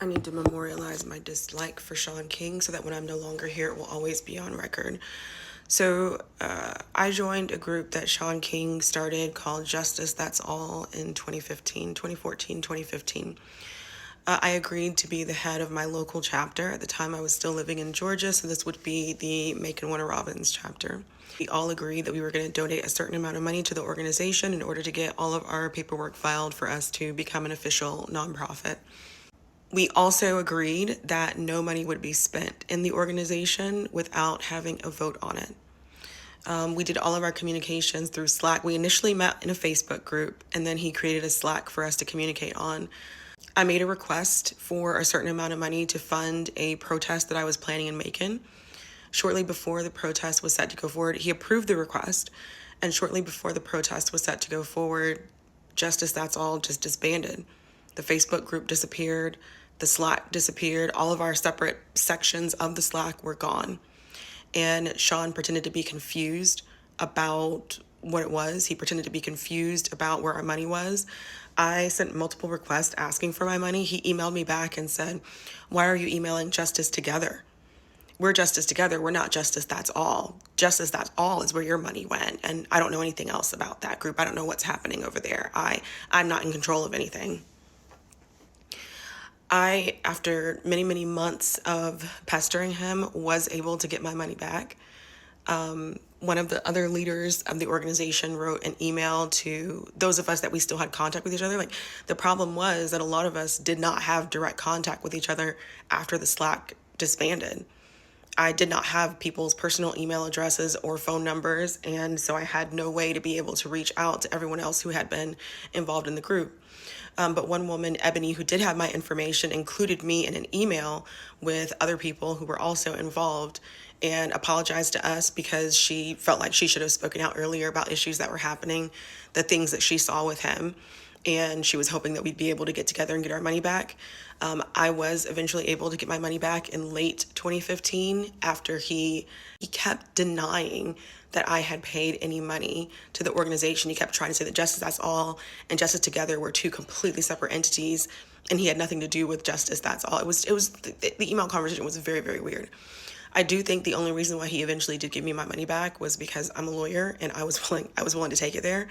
I need to memorialize my dislike for Shaun King so that when I'm no longer here, it will always be on record. So I joined a group that Shaun King started called Justice That's All in 2015, 2014, 2015. I agreed to be the head of my local chapter. At the time, I was still living in Georgia, so this would be the Macon Warner Robins chapter. We all agreed that we were going to donate a certain amount of money to the organization in order to get all of our paperwork filed for us to become an official nonprofit. We also agreed that no money would be spent in the organization without having a vote on it. We did all of our communications through Slack. We initially met in a Facebook group, and then he created a Slack for us to communicate on. I made a request for a certain amount of money to fund a protest that I was planning in Macon. Shortly before the protest was set to go forward, he approved the request, and shortly before the protest was set to go forward, Justice That's All just disbanded. The Facebook group disappeared, the Slack disappeared, all of our separate sections of the Slack were gone. And Shaun pretended to be confused about what it was. He pretended to be confused about where our money was. I sent multiple requests asking for my money. He emailed me back and said, "Why are you emailing Justice Together? We're Justice Together. We're not Justice That's All. Justice That's All is where your money went. And I don't know anything else about that group. I don't know what's happening over there. I'm not in control of anything." After many, many months of pestering him, was able to get my money back. One of the other leaders of the organization wrote an email to those of us that we still had contact with each other. Like, the problem was that a lot of us did not have direct contact with each other after the Slack disbanded. I did not have people's personal email addresses or phone numbers, and so I had no way to be able to reach out to everyone else who had been involved in the group. But one woman, Ebony, who did have my information, included me in an email with other people who were also involved and apologized to us because she felt like she should have spoken out earlier about issues that were happening, the things that she saw with him. And she was hoping that we'd be able to get together and get our money back. I was eventually able to get my money back in late 2015 after he kept denying that I had paid any money to the organization. He kept trying to say that Justice That's All and Justice Together were two completely separate entities, and he had nothing to do with Justice That's All. The email conversation was very, very weird. I do think the only reason why he eventually did give me my money back was because I'm a lawyer and I was willing to take it there.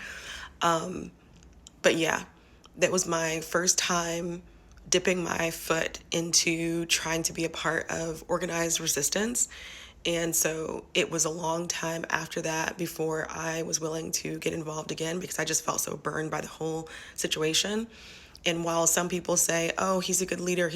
But yeah, that was my first time dipping my foot into trying to be a part of organized resistance. And so it was a long time after that before I was willing to get involved again because I just felt so burned by the whole situation. And while some people say, "Oh, he's a good leader,"